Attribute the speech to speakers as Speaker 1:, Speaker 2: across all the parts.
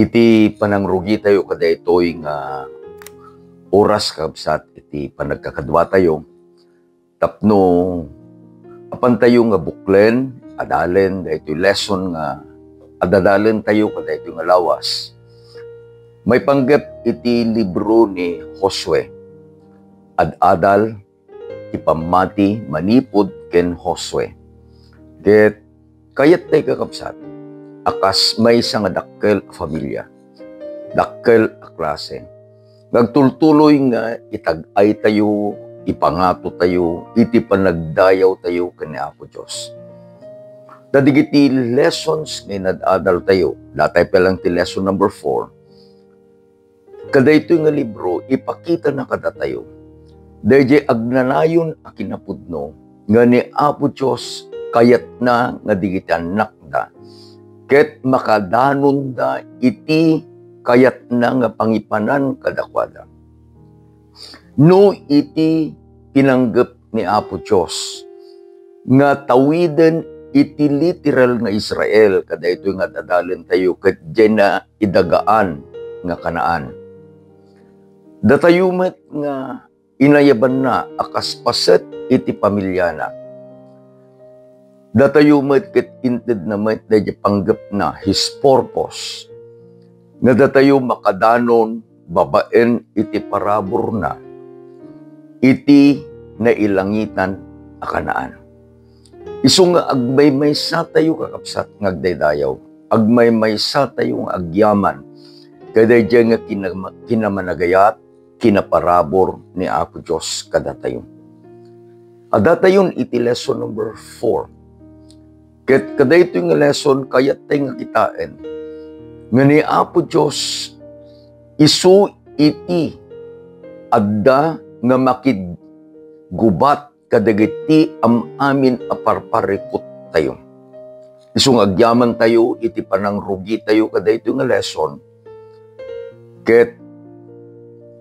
Speaker 1: Iti panangrugi tayo kada ito'y nga oras kabsat iti panagkakadwa tayo. Tapno apan tayo nga buklen, adalen, da ito'y lesson nga adadalen tayo kada ito'y nga lawas. May panggap iti libro ni Josue. Ad-adal, ipamati, manipod ken Josue. Ket kayat tayo kakabsat. Akas may isang dakkel familia, dakkel a klase. Nagtultuloy nga itag-ay tayo, ipangato tayo, iti panagdayaw tayo kani Apo Diyos. Dadigiti lessons nga nadadal tayo, latay pa lang ti lesson number 4. Kada ito nga libro, ipakita na kada tayo. Dahil agnanayon a kinapudno, nga ni Apo Diyos kayat na nga digiti anak da, ket makadanon da iti kayat na nga pangipanan kadakwada. No iti pinanggap ni Apo Diyos nga tawiden iti literal nga Israel, kada ito nga dadalin tayo ket dyan na idagaan nga Kanaan. Datayo met nga inayaban na akas paset iti pamilya na. Datayo met ket inted na met dahil panggap na his purpose. Nga datayo makadanon babaen iti parabor na. Iti nailangitan a Kanaan. Isu nga agmay-may sa tayo kakapsat nga agdaydayaw. Agmay-may sa tayo nga agyaman. Kada dyan nga kinamanagayat, kinaparabor ni Apo Diyos kada tayo. Adatayon iti lesson number 4. Ket kada ito yung lesson, kayat tayo nga kitain. Nga ni Apo Diyos, isu iti adda nga makigubat kadagiti amin aparparipot tayo. Isu nga agyaman tayo, iti panangrugi tayo kada ito yung lesson. Ket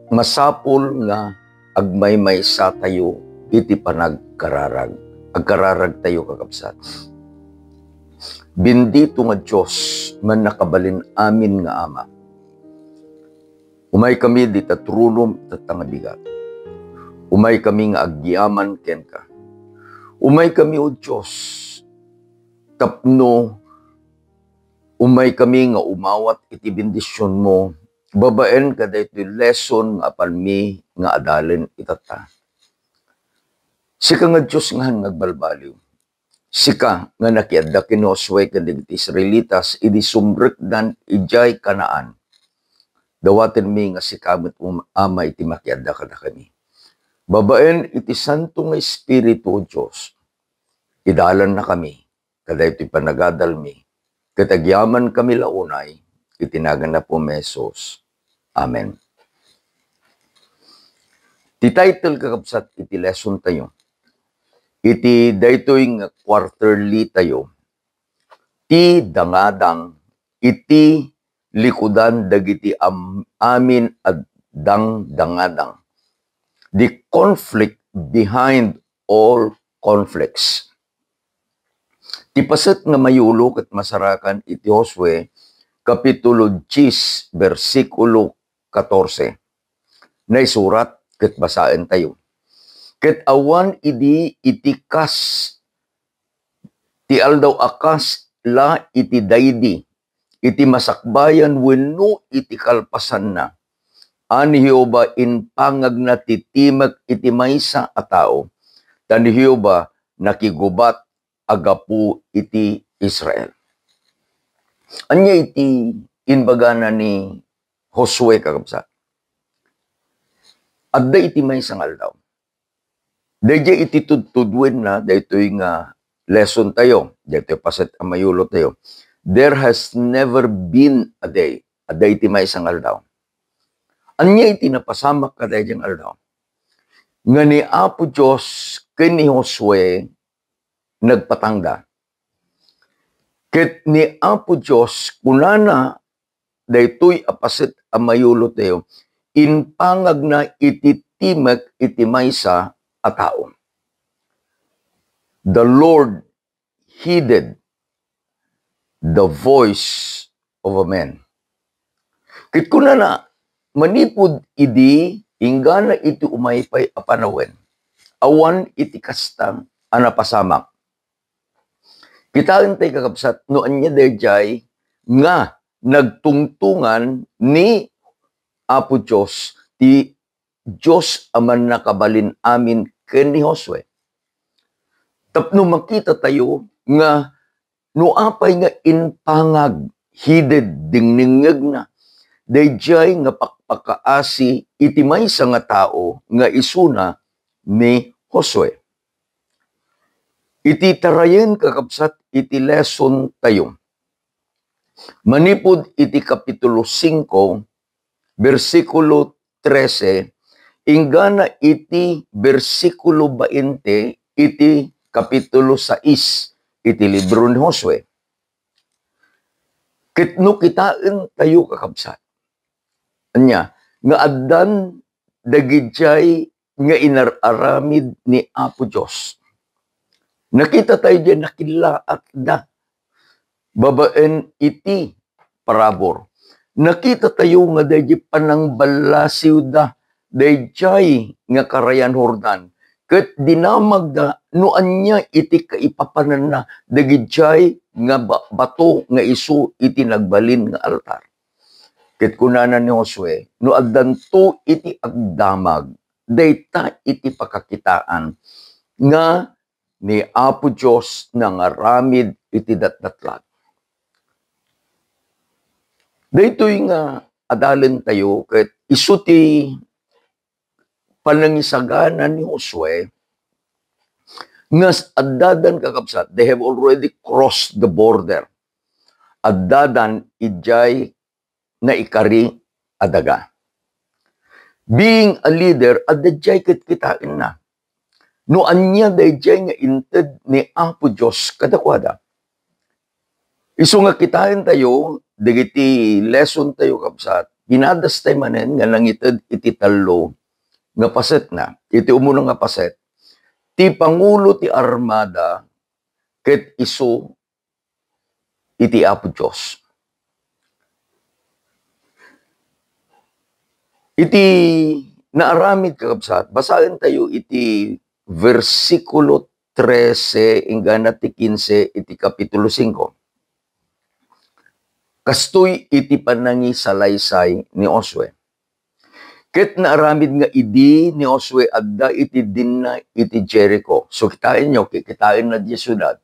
Speaker 1: masapol nga agmay-may sa tayo, iti panagkararag. Agkararag tayo kakabsat. Bendito nga Diyos, man nakabalin amin nga Ama. Umay kami di tatrulom tatangabigat. Umay kami nga agyaman ken ka. Umay kami o Diyos, tapno, umay kami nga umawat iti bendisyon mo, babaen kada iti lesson nga apalmi nga adalen itata. Sika nga Diyos nga nagbalbaliw. Sika nga nakiadda ken Josue ken digiti Israelitas idi sumrekdan ijay Kanaan. Dawaten mi nga sikamot Ama iti makiadda kada kami. Babaen iti santo nga Espiritu o Diyos. Idalan na kami kada iti panagadal mi. Katagyaman kami launay itinagan na po Mesos. Amen. Ti title kakabsat iti lesson tayo. Iti daytoy nga quarterly tayo. Ti dangadang iti likudan dagiti amin at dangadang. The conflict behind all conflicts. Ti paset nga mayulo ket masarakan iti Josue Kapitulo 10, versikulo 14. Na isurat ket basaen tayo. Ket awan idi itikas ti aldaw akas la iti daydi iti masakbayan wenno iti kalpasan na. Ani Jehova inpangag na titimek iti maysa a tao. Tan Jehova nakigubat agapu iti Israel. Anya iti inbagana ni Josue kakabsat. Adda iti maysa nga aldaw. Dahil iti tudtudwin na, dahil nga lesson tayo, dahil paset amayulo tayo. There has never been a day, adda iti maysa nga aldaw. Anya iti napasamak ka dahil aldaw. Nga ni Apo Diyos ken ni Josue nagpatangda. Ket ni Apo Diyos, kunana, daytoy apaset amayulo tayo, inpangag na iti timek iti maysa a tao. The Lord heeded the voice of a man. Kit ko na manipod idi, ingana iti umaypay apanawen. Awan iti kastang anapasamak. Kitaan tayo kakabsat, no anya dayjay nga nagtungtungan ni Apo Diyos, ti Diyos aman nakabalin amin ken ni Josue. Tapno makita tayo nga no apay nga inpangag hided dingningeg na dayjay nga pakpakaasi iti maysa nga tao nga isuna ni Josue. Iti tarayen kakabsat iti lesson tayo. Manipod iti kapitulo 5 versikulo 13 ingana iti versikulo 20 iti kapitulo 6 iti libro ni Josue. Kitno kitaan tayo kakabsat. Anya, nga addan dagijay nga inararamid ni Apo Diyos. Nakita tayo dyan, nakilaat da. Babaen iti parabor. Nakita tayo nga dayjay panang balasiw da. Dayjay nga karayan Jordan. Ket dinamag da, noan niya iti kaipapanan na dagijay nga bato nga isu iti nagbalin nga altar. Ket kunana ni Josue, no addanto iti agdamag, dayta iti pakakitaan nga ni Apo Diyos na ngaramid iti datdatlag. Daytoy nga adalen tayo ket isu ti panangisagana ni Josue nga addadan kakabsat, they have already crossed the border. Addadan ijay na ikari adaga. Being a leader, adadjay kitain na. No anya dayjay nga inted ni Apo Diyos kadakwada. Isu nga kitain tayo, digiti lesson tayo kapsat, ginadas tayo manen nga nangited iti talo nga paset na. Iti umunong nga paset. Ti Pangulo ti Armada ket isu iti Apo Diyos. Iti naaramid kakabsat, basahin tayo iti versikulo 13 ingana ti 15 iti kapitulo 5. Kastoy iti panangisalaysay ni Josue. Ket naaramid nga idi ni Josue adda iti dinna iti Jericho. So kitain nyo, kikitain na di syudad.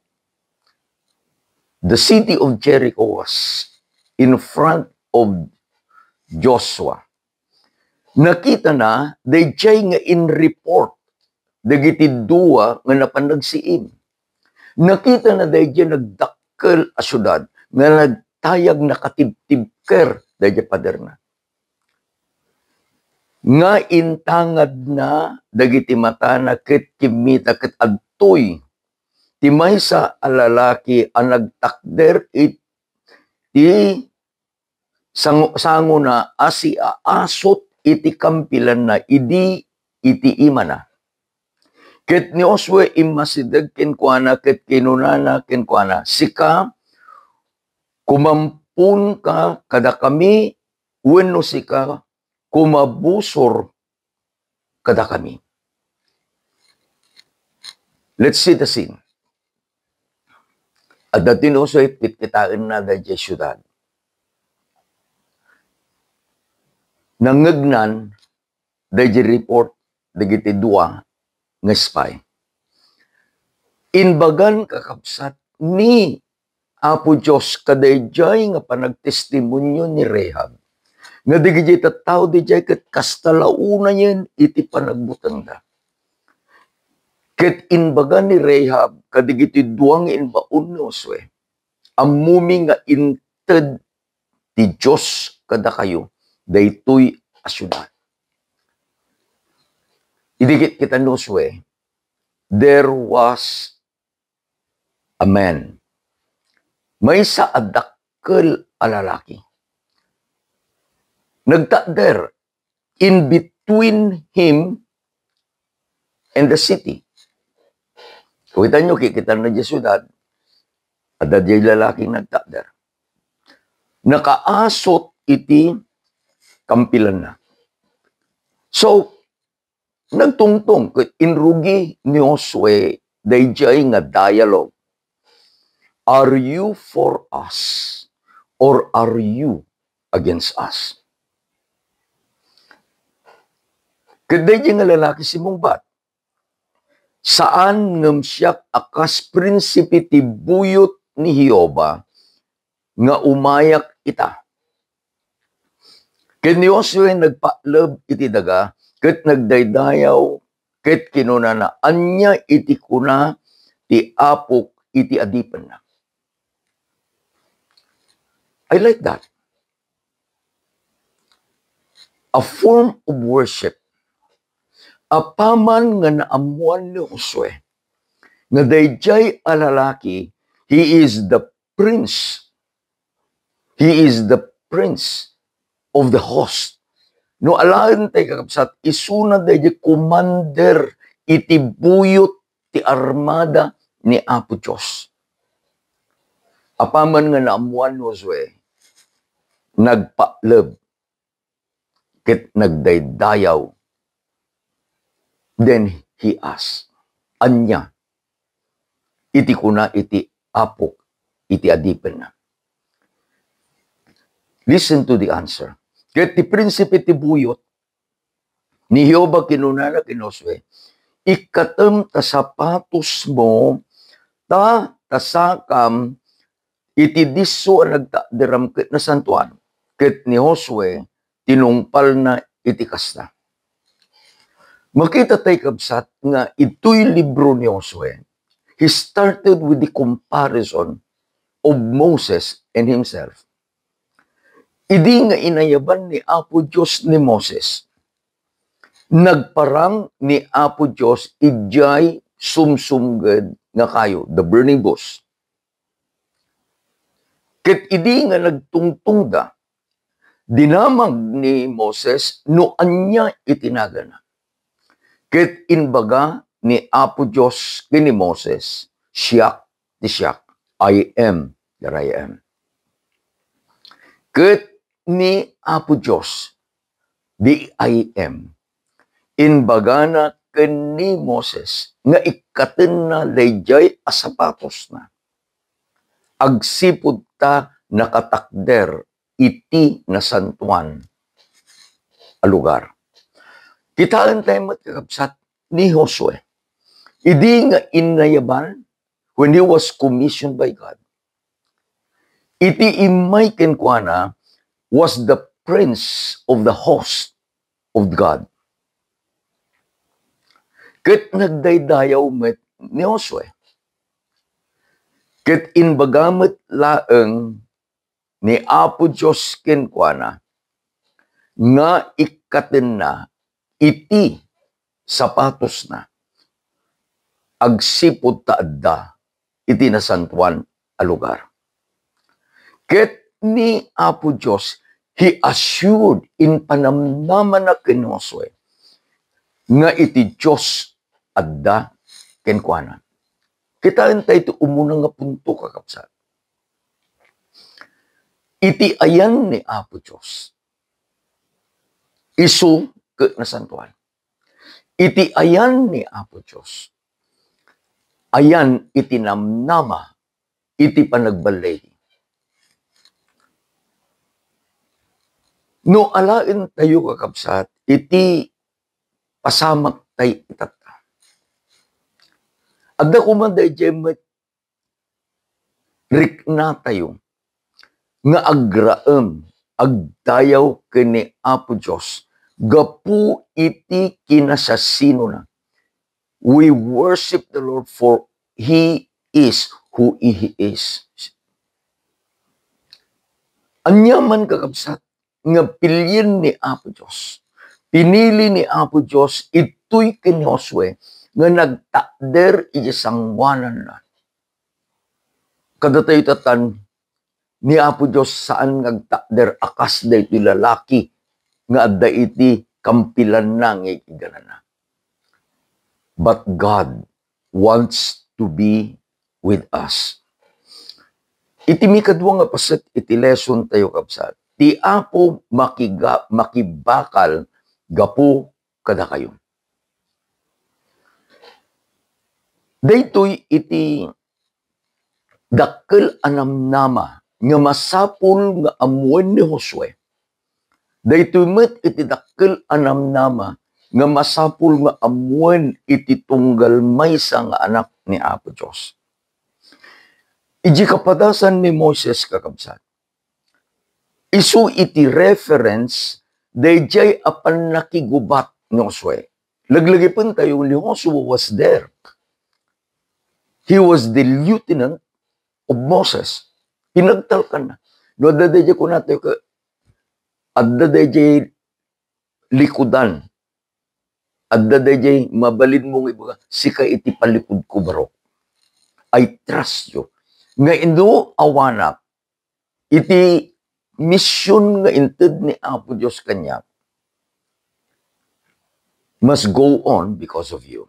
Speaker 1: The city of Jericho was in front of Joshua. Nakita na, dayjay nga in report, dagiti dua nga napanagsiim. Nakita na dayjay nagdakkel a syudad, nga nagtayag nakatibtibker, dayjay pader na. Nga intangad na, dagiti mata na ket kimita ket adtoy, ti maysa a lalaki ang nagtakder iti sango na asi aasot iti kampilan na idi iti imana. Ket ni Josue imasideg kenkwana ket kinunana kenkwana, sika kumampun ka kada kami wenno sika kumabusor kada kami. Let's see the scene. At dati ni Josue pitkitain na da syudad. Nangegnan dayjay report dagiti dua nga spy. Inbagan kakabsat ni Apo Diyos kadayjay nga panagtestimonyo ni Rehab. Nga digijay tattao dijay ket kastalauna yen iti panagbutang da. Ket inbagan ni Rehab kadigiti duang inbaon ni Josue. Ammumi nga inted ti Diyos kada kayo daytoy a syudad. Idikit kita ni Josue, there was a man. Maysa a dakkel a lalaki. Nagtakder in between him and the city. Kita nyo, kikita na di syudad, at di lalaking nagtakder. Nakaasot iti kampilan na. So, nagtungtong, inrugi ni Josue, dayjay nga dialogue. Are you for us or are you against us? Kaday nga lalaki si Mungbat. Saan ngam siyak akas prinsipi ti buyot ni Hioba nga umayak ita. Ken ni Josue nagpalab iti daga, ket nagdaydayaw, ket kinuna na anya iti kuna ti apok iti adipen na. I like that. A form of worship. Apaman nga naamuan ni Josue, nga dayjay alalaki, he is the prince. He is the prince of the host. No alaan tayo kakapsat, isuna dayjay commander iti buyot ti armada ni Apo Diyos. Apaman nga naamuan ni Josue, nagpalab, ket nagdaydayaw. Then he asked, anya, iti kuna iti apok, iti adipen na. Listen to the answer. Ket ti prinsipe ti buyot, ni Hioba kinunana ken Josue, ikatem ta sapatos mo, tasakam, iti disso nagtaderam ket na santuan. Ket ni Josue, tinungpal na iti kasta. Makita tayo kabsat nga ito'y libro ni Josue. He started with the comparison of Moses and himself. Idi nga inayaban ni Apo Diyos ni Moses. Nagparang ni Apo Diyos ijay sumsumged nga kayo, the burning bush. Ket idi nga nagtungtung da, dinamag ni Moses no anya itinagana. Ket inbaga ni Apo Diyos kini Moses, siyak ti siyak, I am that I am. Ket ni Apo Diyos, di I am, inbaga na ken ni Moses, nga ikaten na dayjay asapatos na. Agsipod ta nakatakder iti nasantuan a lugar. Kitaan tayo matkakapsat ni Josue. Idi nga inayaban when he was commissioned by God. Iti imay kenkwana was the prince of the host of God. Ket nagdaydayaw met ni Josue. Ket inbagamet laeng ni Apo Diyos kenkwana nga ikaten na iti sapatos na agsipod taadda iti nasantuan a lugar. Ket ni Apo Diyos, he assured in panamnaman na ken Josue nga iti Diyos adda kenkwana. Kitaan tayo iti umunang nga punto kakapsat. Iti ayan ni Apo Diyos, isu ke nasantuan. Iti ayan ni Apo Diyos, ayan iti namnama, iti panagbalay. No alain tayo kakapsat, iti pasamak tayo itata. Adda kumanday jemet, rikna tayo, nga agraem, agdayaw kini Apo Diyos, gapu iti kinasasino na. We worship the Lord for He is who He is. Anyaman kakabsat, nga pilyin ni Apo Diyos. Pinili ni Apo Diyos, ito'y ken Josue, nga nagtakder iti sangwanan na. Kada tayo tatan, ni Apo Diyos saan nagtakder akas da iti lalaki, nga adda iti kampilan na nga ikiganan na. But God wants to be with us. Iti mikadwa nga paset iti lesson tayo kapsat. ti Apo makibakal gapu kada kayo. Daytoy iti dakkel anamnama nga masapul nga amuan ni Josue. Daytoy met iti dakkel anamnama nga masapul nga amuan iti tunggal maysa nga anak ni Apo Dios. Iji kapadasan ni Moses kakabsat. Isu iti reference dayjay apan nakigubat ni Josue. Laglagi pun tayo ni Josue was there. He was the lieutenant of Moses. Pinagtalkan na. No, dadayjay ko natin ka adadayjay likudan. Adadayjay mabalin mong ibaga, sika iti palikod ko baro. I trust you. Nga indo awanak, iti mission nga inted ni Apo Diyos kanya must go on because of you.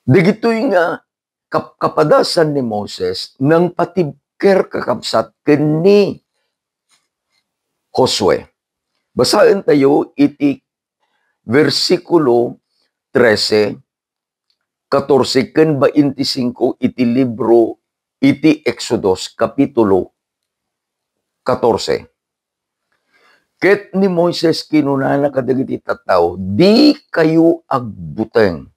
Speaker 1: Digito'y nga kapadasan ni Moses nang patibker kakabsat kani Josue. Basahin tayo iti versikulo 13, 14, ken 25 iti libro iti Exodus kapitulo 14. Ket ni Moises kinunana kadagiti tattao, di kayo agbuteng,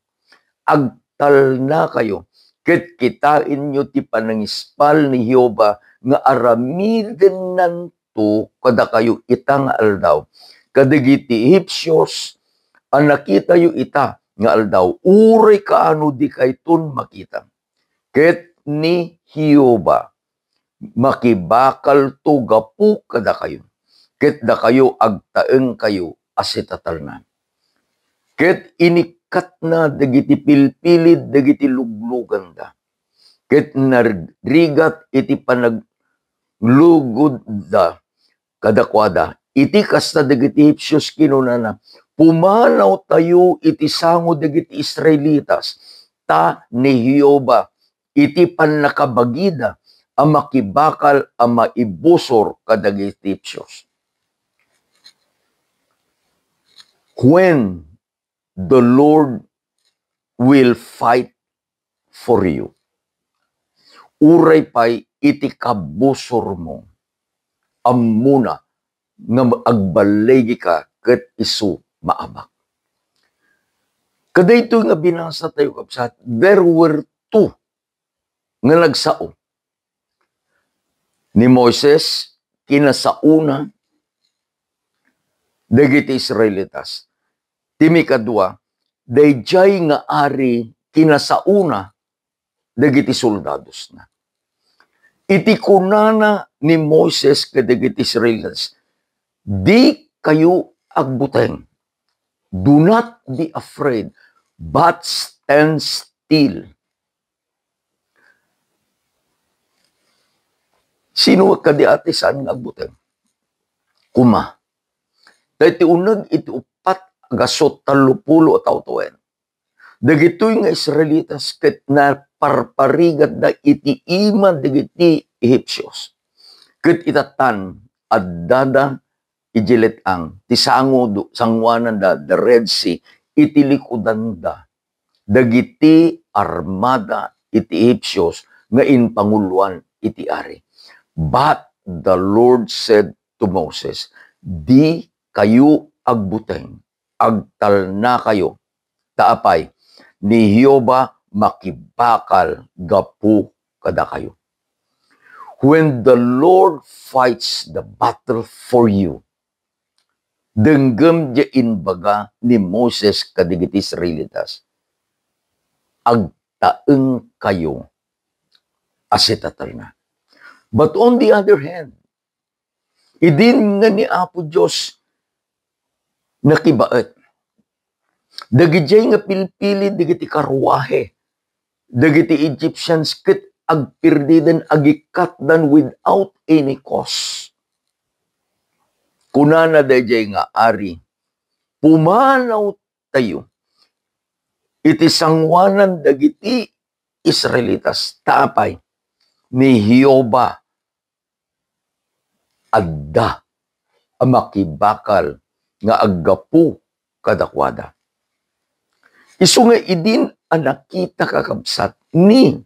Speaker 1: agtal na kayo, ket kitain nyo ti panangispal ni Jehova nga aramiden nanto kada kayo itang aldaw. Kadagiti Egyptios, ang nakita yu ita nga aldaw, uray kaano di kayton makita. Ket ni Jehova, makibakal to gapu kada kayo. Ket da kayo agtaeng kayo asitatal na. Ket inikat na dagiti pilpilid dagiti luglugan da. Ket narigat iti panaglugod da kadakwada. Iti kasta dagiti Egyptios kinunana, pumanaw tayo iti sango dagiti Israelitas, ta ni Jehova iti panakabagida ang makibakal ang maibusor kadagiti Egyptios. When the Lord will fight for you, uray pa'y iti kabusor mo, amuna nga agbalegi ka ket isu maabak. Kadayto nga binasa tayo kapsat, there were two nga nagsao. Ni Moises, kinasauna, dagiti Israelitas. Timi kadua, dayjay nga ari kinasauna, dagiti soldados na. Iti kunana ni Moises kadagiti Israelitas, di kayo agbuteng. Do not be afraid, but stand still. Sino kadi ati saan nga agbuteng? Kuma. Dahiti unag iti upat agasot 30 tawtuwen. Dagitoy nga Israelitas ket na parparigat da iti ima dagiti Egyptios. Ket itatan addada ijilet ang tisango sangwanan da the Red Sea iti likudan da. Dagiti armada iti Egyptios nga inpanguluan iti ari. But the Lord said to Moses, di kayo agbuteng, agtal na kayo, taapay, ni Jehova makibakal gapu kada kayo. When the Lord fights the battle for you, denggem dia inbaga ni Moses kadigiti Israelitas, agtaeng kayo asitatal na. But on the other hand, idin nga ni Apo Diyos nakibaet. Dagijay nga pilpili, dagiti karwahe, dagiti Egyptians ket agpirdidan agikatdan without any cause. Kunana dayjay nga ari, pumanaw tayo, iti sangwanan dagiti Israelitas, taapay, ni Jehova, adda ang makibakal nga aggapu kadakwada. Isu nga idin ang nakita kakabsat ni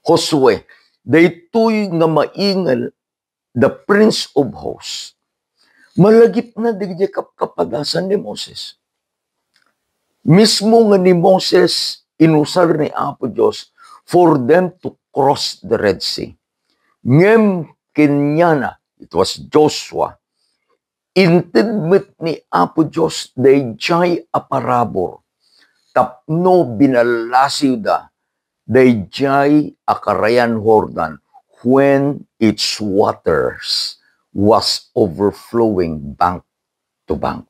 Speaker 1: Josue, daytoy nga maingal the Prince of Hosts. Malagip na digdi kapadasan ni Moses. Mismo nga ni Moses inusar ni Apo Diyos for them to cross the Red Sea. Ngem kenyana, it was Joshua, intidmet ni Apo Diyos dayjay aparabor, tapno binalasiw da dayjay akarayan Jordan when its waters was overflowing bank to bank.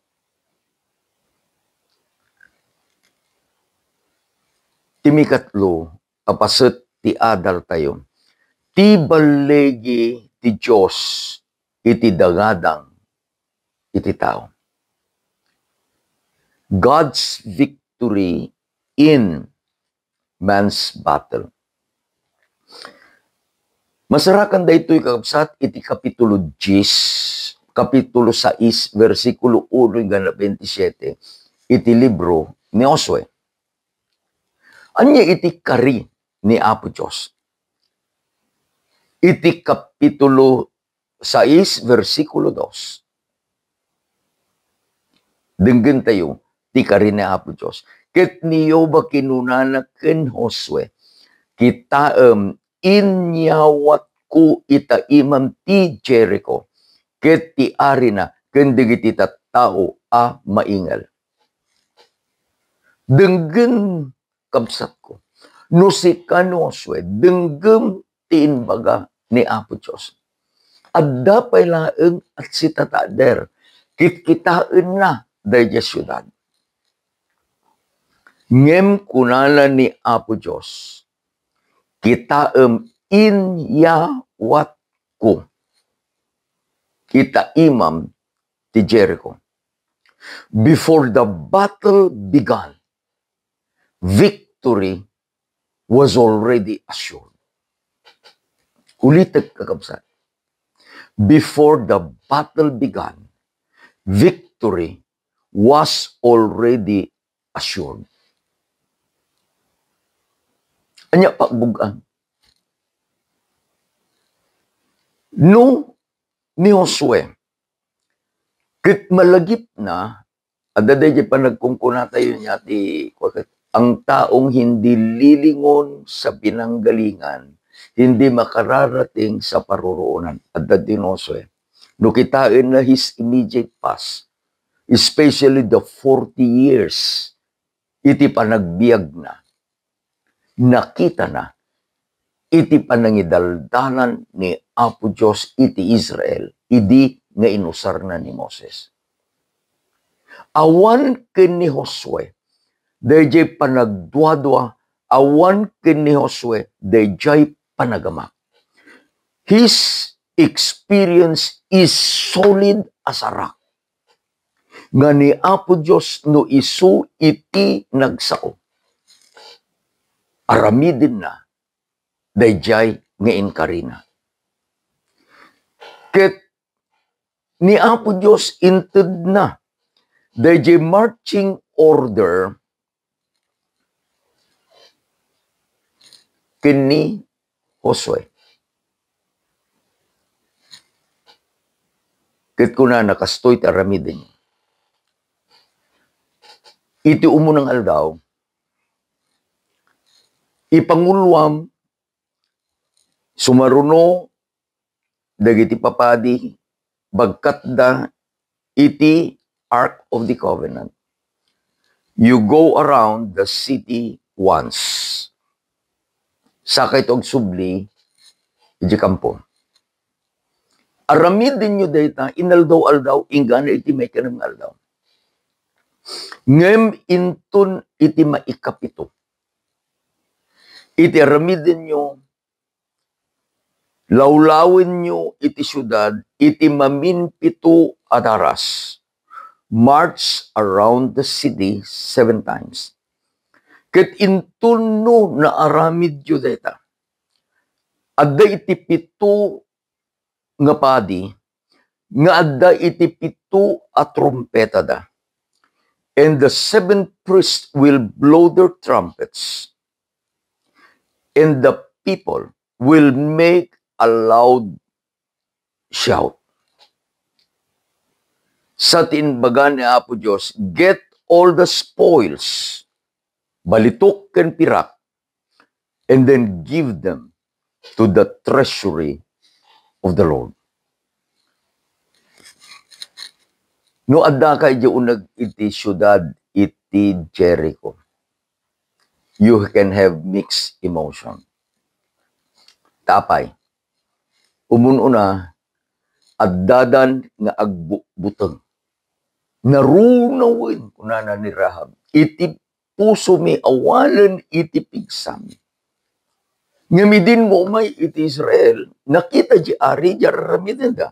Speaker 1: Timikatlo, apaset ti adal tayo, ti balegi ti Diyos iti dagadang iti tao. God's victory in man's battle. Masarakan da ito'y kakabsat iti kapitulo 10, kapitulo 6, versikulo 1 hanggang 27, iti libro ni Josue. Anya iti kari ni Apo Diyos. Iti kapitulo 6, versikulo 2. Denggen tayo, ti kari ni Apo Diyos. Ket niyo ba kinunanak ken Josue, kita inyawat ko itaimam ti Jericho, ket ti ari na ken digiti tattao a maingal. Denggen kabsat ko, no si Josue, denggem ti inbaga ni Apo Diyos. Adda pay laeng at si tatader, kitkitain na dayjay syudad. Ngem kunala ni Apo Diyos, kita inyawat ko, kita imam ti Jericho. Before the battle began, victory was already assured. Ulitin kakabsat. Before the battle began, victory was already assured. Anya pagbugan. No ni Josue, kit malagip na, adaday pa nagkungkuna tayo niya ang taong hindi lilingon sa pinanggalingan, hindi makararating sa paruroonan. Adaday ni Josue, no kitain na his immediate past, especially the 40 years, iti panagbiag na, nakita na, iti panangidaldalan ni Apo Diyos iti Israel, idi nga inusar na ni Moses. Awan ken ni Josue, dayjay panagduadua, awan ken ni Josue, dayjay panagamak. His experience is solid as a rock. Nga ni Apo Diyos no isu iti nagsao. Aramidin na, dayjay nga inkarina. Ket ni Apo Diyos inted na, dayjay marching order kini Josue. Ket kuna nakastoy ti aramidin. Iti umunang aldaw, ipangulwam, sumaruno, dagiti papadi, bagkat da, iti Ark of the Covenant. You go around the city once. Sakay tog subli, iti kampo. Aramidin nyo dayta, inaldaw-aldaw, ingana iti may kanang aldaw. Ngem intun iti maikapito. Iti aramidin nyo, lawlawin nyo iti syudad, iti maminpito adaras. March around the city 7 times. Ket intun no na aramid nyo dayta. Adda iti pito nga padi, nga adda iti pito a trompeta da. And the seven priests will blow their trumpets, and the people will make a loud shout. Sa tinbaga ni Apo Diyos, get all the spoils, balitok ken pirak, and then give them to the treasury of the Lord. No adda kay di unag iti syudad iti Jericho, you can have mixed emotion. Tapay, umununa, addadan nga agbuteng. Narunawin kunana ni Rahab, iti puso mi awalan iti pigsam. Ngamidin mo may iti Israel, nakita di ari di aramidin da.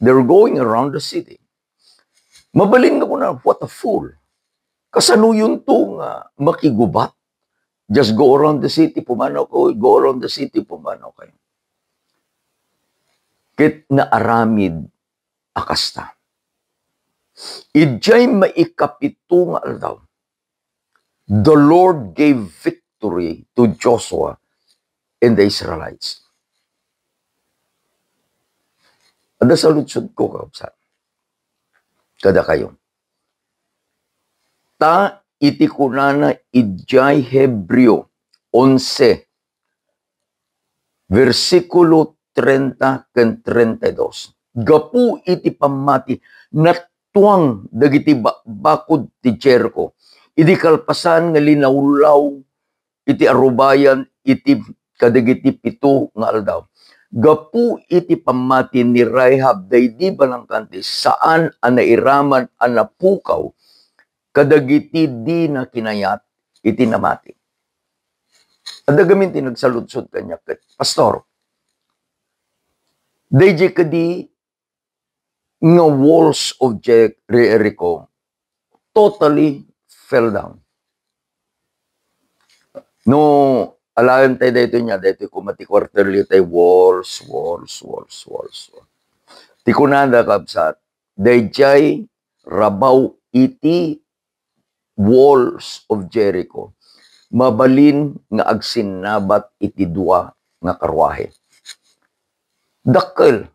Speaker 1: They're going around the city. Mabalin nga kuna, what a fool. Kasano yun to nga makigubat? Just go around the city, pumanaw ko, go around the city, pumanaw kayo. Kit na aramid akasta. Ijay maikapito nga aldaw. The Lord gave victory to Joshua and the Israelites. Ada sa lutsod ko, kaupsan. Kada kayo. Ta iti kunana ijay Hebreo 11, versikulo 30 ken 32. Gapu iti pamati natuang dagiti bakod ti Jericho. Iti kalpasan nga linawlaw iti arubayan iti kadagiti pito nga aldaw. Gapu iti pamati ni Rahab daydi balangkanti saan anairaman anapukaw kadagiti di na kinayat iti namati. Adagamin tinagsaludsod kanya ket pastor. Daydi kadi nga walls of Jericho totally fell down. No, alayon tayo dito niya, dito kumati quarterly tayo walls. Ti kunanda kabsat, dayjay rabaw iti walls of Jericho. Mabalin nga agsinabat iti dua nga karwahe. Dakkel.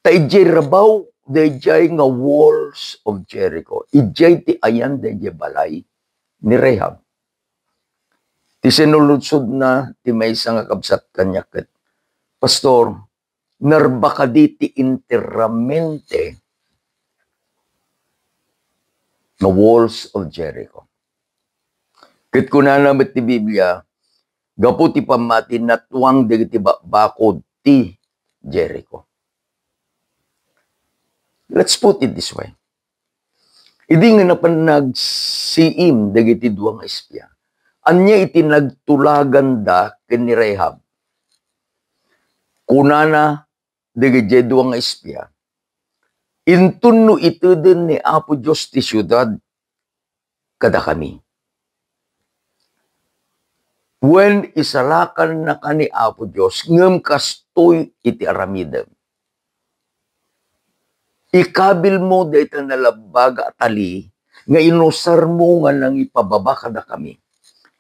Speaker 1: Dayjay rabaw, dayjay nga walls of Jericho. Ijay ti ayan dayjay balay ni Rahab. Ti sinuludsod na ti maysa nga kabsat kanya ket pastor, narbakadi ti interamente the walls of Jericho. Ket kunana met ti Biblia, gapu ti pamati natuang dagiti bakod ti Jericho. Let's put it this way. Idi nga napanagsiim dagiti duang espya. Anya iti nagtulagan da ken ni Rahab. Kunana dagiti duang espya. Intun no ituden ni Apo Dios ti syudad kada kami. When isalakan na kani Apo Dios ngem kastoy iti aramidem. Ikabil mo dayta nalabaga tali nga inusar mo nga nang ipababa kada kami.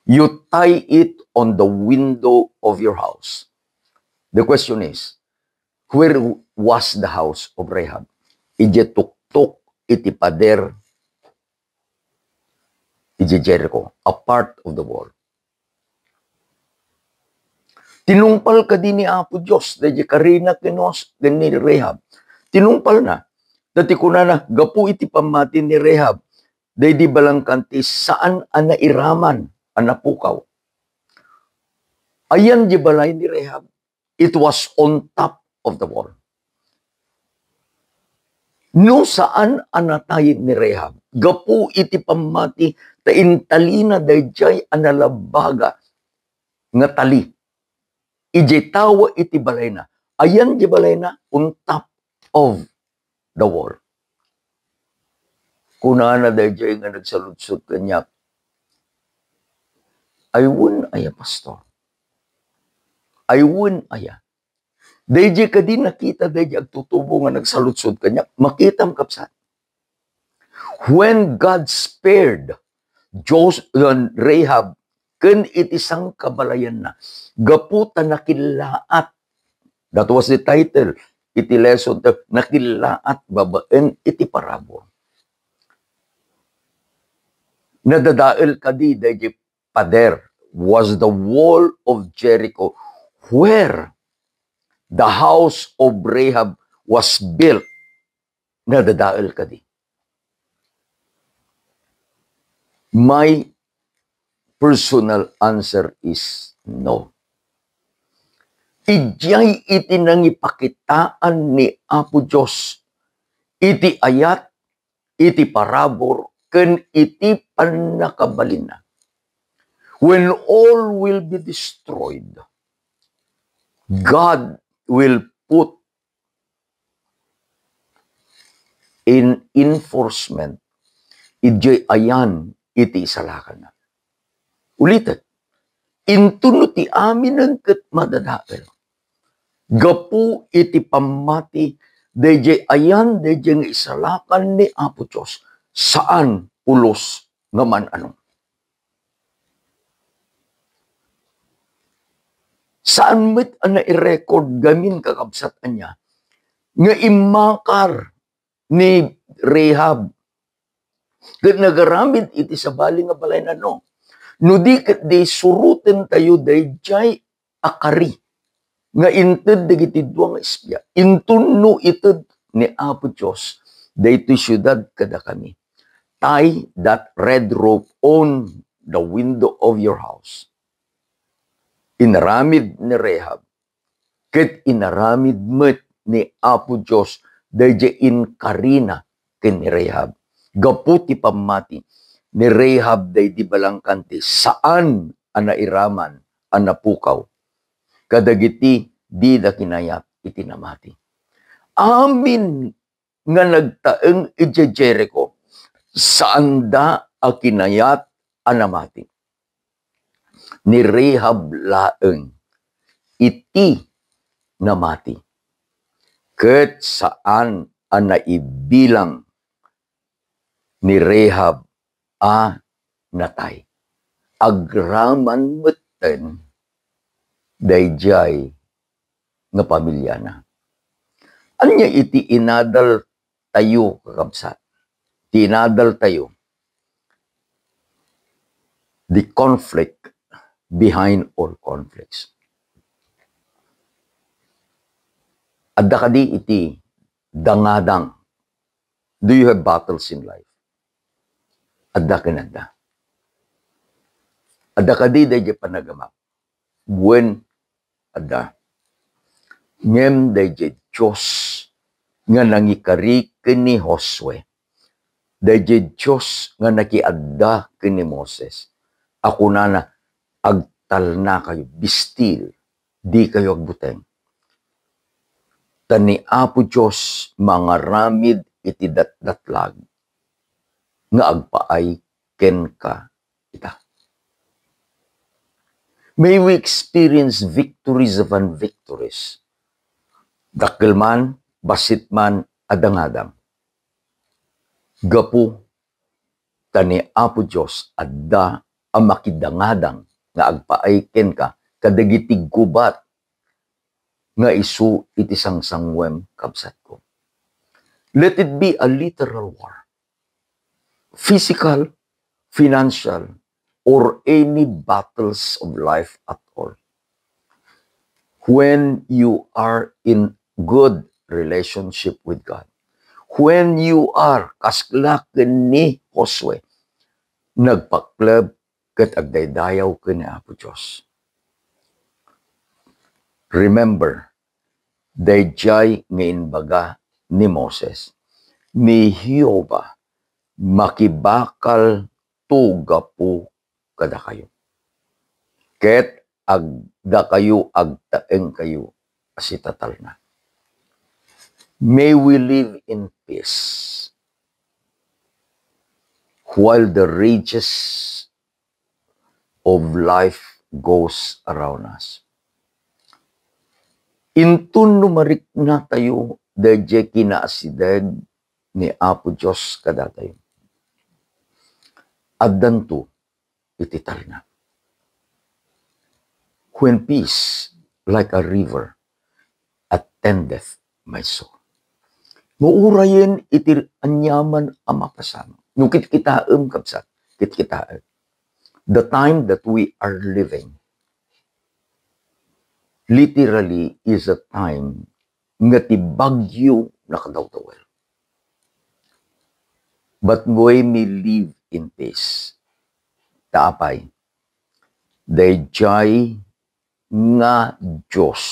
Speaker 1: You tie it on the window of your house. The question is, where was the house of Rahab? Ije tuktok iti pader ije Jericho, a part of the wall. Tinungpal ka din ni Apo Diyos, dahil karina kinos, ni Rahab. Tinungpal na. Dati ko na gapu iti pamati ni Rahab, dahil di balangkanti saan anairaman, anapukaw. Ayan di balay ni Rahab. It was on top of the wall. No saan anatay ni Rahab, gapu iti pamati, taintalina dayjay analabaga, nga tali. Ije tawa iti balay na. Ayan di balay na on top of the wall. Kunana dayjay nga nagsaludsod kanya. Ayun aya pastor. Ayun aya. Dayjay ka din nakita, dayjay agtutubo nga nagsalutsod kanya, makitam kapsat. When God spared Rahab, ken itisang kabalayan na, gaputa nakilaat, that was the title, iti lesson, nakilaat babaen iti parabor. Nadadael kadi dayjay pader was the wall of Jericho where the house of Rahab was built. Nadadael kadi. My personal answer is no. Ijay iti nangipakitaan ni Apo Diyos, iti ayat, iti parabor, ken iti panakabalin na. When all will be destroyed, God will put in enforcement ijay ayan iti isalakan na. Ulitin, intuno ti amin ang ket madadael. Gapu iti pamati dayjay ayan dayjay nga isalakan ni Apo Diyos saan ulos nga man anong. Saan met ang nai-record gamin kakabsatan niya nga imakar ni Rahab ket nagaramid iti sabali nga balay na no. No di ket di suruten tayo dayjay akari nga inted dagiti duwa nga isbya. Intunno ited ni Apo Diyos daytoy syudad kada kami. Tie that red rope on the window of your house. Inaramid ni Rahab ket inaramid met ni Apo Diyos dayjay inkarina ken ni Rahab. Gaputi pamati ni Rahab day di balangkanti saan ang nairaman ang napukaw. Kadagiti di da kinayat iti namati. Amin nga nagtaeng iti Jericho saan da a kinayat ang namati. Ni Rahab laeng iti namati. Ket saan ang naibilang ni Rahab a natay. Agraman meten dayjay nga pamilya na. Anya iti inadal tayo kakabsat. Iti inadal tayo. The conflict behind all conflicts. Adda kadi iti dangadang. Do you have battles in life? Adda kanada. Adda kadi dayjay panagamak. When adda. Ngem dayjay Diyos nga nangikari kini Josue. Dayjay Diyos nga nakiadda kini Moses. Ako na agtal na kayo, bistil, di kayo agbuteng. Tani Apo Diyos mangaramid iti datdatlag nga agpaay ken ka ita. May we experience victories upon victories. Dakkel man, basit man, adang-adang. Gapu, tani Apo Diyos, adda ang makidangadang nga agpaay ken ka, kadagiti gubat nga isu iti sangsangwem kabsat ko. Let it be a literal war. Physical, financial, or any battles of life at all. When you are in good relationship with God, when you are kasklaken ni Josue, nagpaklab ket agdaydayaw ken ni Apo Diyos. Remember, dayjay nga inbaga ni Moses, ni Jehova makibakal tugapo kada kayo. Ket agda kayo, agtaeng kayo, asitatal na. May we live in peace while the rages of life goes around us. Intun numarik na tayo, dayjay kinaasideg ni Apo Diyos kada tayo. Addanto, itital na. When peace, like a river, attendeth my soul. Muurayin itir anyaman ang mapasama. Nung kitkitaam kapsat, kitkitaan. The time that we are living, literally is a time nga ti bagyo nakadawtawel. But when we live in peace, taapay, dayjay nga Diyos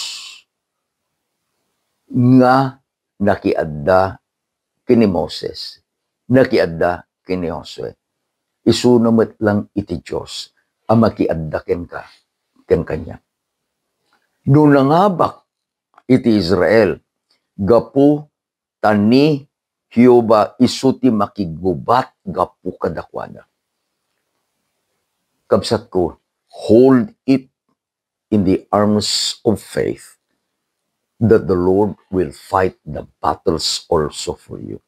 Speaker 1: nga nakiadda kini Moses, nakiadda kini Josue. Isunamat lang iti Diyos ang makiadda ken ka, ken kanya. Doon nangabak iti Israel, gapu tani Hiyoba isuti makigubat gapu kadakwana. Kabsat ko, hold it in the arms of faith that the Lord will fight the battles also for you.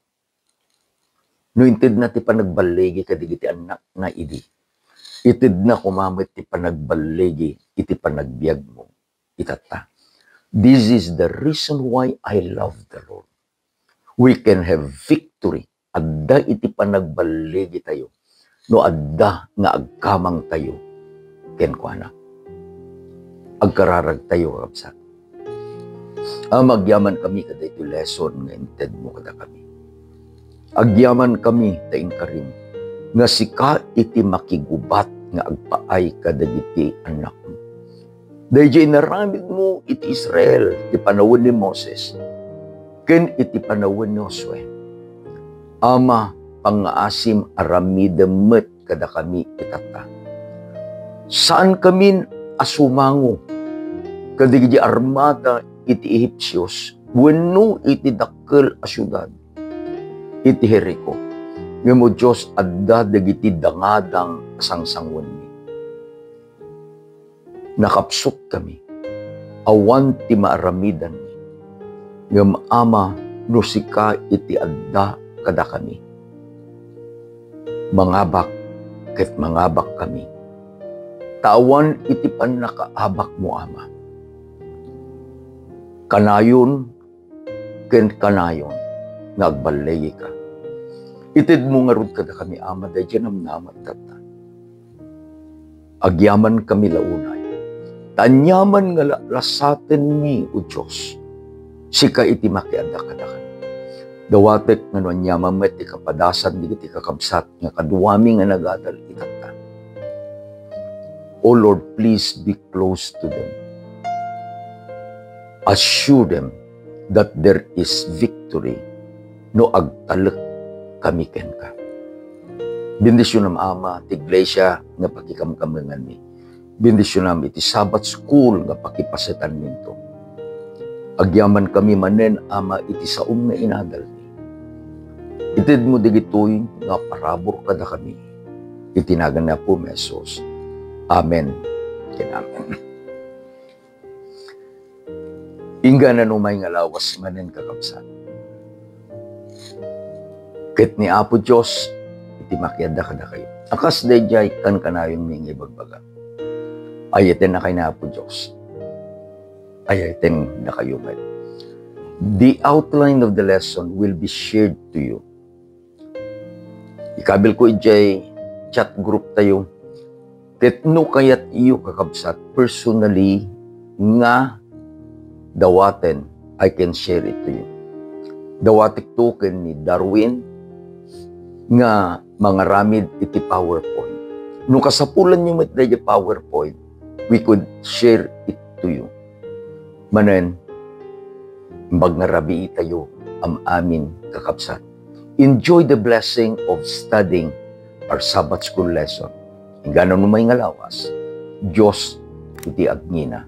Speaker 1: No intid na ti panagbalegi kadigiti anak na idi. Itid na kumamit ti panagbalegi iti panagbiag mo. Itata. This is the reason why I love the Lord. We can have victory. Adda iti panagbalegi tayo. No adda nga agkamang tayo. Kenkwana. Agkararag tayo kapsat. Magyaman kami kada ito lesson nga inted mo kada kami. Agyaman kami taing karim. Nga sika iti makigubat nga agpaay kada iti anak mo. Dahil naramid mo iti Israel, iti panawon ni Moses. Ken iti panawon ni Josue. Ama, pangaasim aramidamet kada kami itata. Saan kami asumango? Kadigidi armada iti Ehipsyos, wenno iti dakkel a syudad, iti Jericho. Ngemo Diyos adda dagiti dangadang sangsangwan mi. Nakapsok kami, awan ti maaramidan mi. Ngem ama, no sika iti adda kada kami. Mangabak, ket mangabak kami. Tawan iti panakaabak mo, ama. Kanayon, ken kanayon, nagbalegi ka. Itid mo nga rod kada kami, ama, dahil dyan ang namat tata. Agyaman kami launay. Tanyaman nga lasaten ni, o Diyos, sika iti makianda kada kami. Dawatek nga no nyamamet ti kapadasan di iti kakabsat nga kaduwami nga nagadal itata. O Lord, please be close to them. Assure them that there is victory no agtalek kami ken ka. Bendisyon nam ama ti iglesia nga pakikamkamangan mi. Bendisyon nam iti Sabbath school nga pakipasetan minto. Agyaman kami manen ama iti saom nga inadal mi. Itid mo digitoy nga parabor kada kami. Itinagan na po mesos. Amen. Amen. Ingga na numay nga lawas manen kakabsat. Ket ni Apo Diyos, iti makiada kada kayo. Akas dayjay kan kanayon ming ibagbaga. Ayaten na kay na Apo Diyos. Ayaten na kayo met. The outline of the lesson will be shared to you. Ikabil ko ijay chat group tayo. Ket no kayat iyo kakabsat personally nga dawaten, I can share it to you. Dawatik token ni Darwin nga mga ramid iti PowerPoint. Nung kasapulan niyo met dahi PowerPoint, we could share it to you. Manen, mbag nga rabi tayo am amin kakabsat. Enjoy the blessing of studying our Sabbath school lesson. Hingga na numay nga lawas, Diyos iti agngina.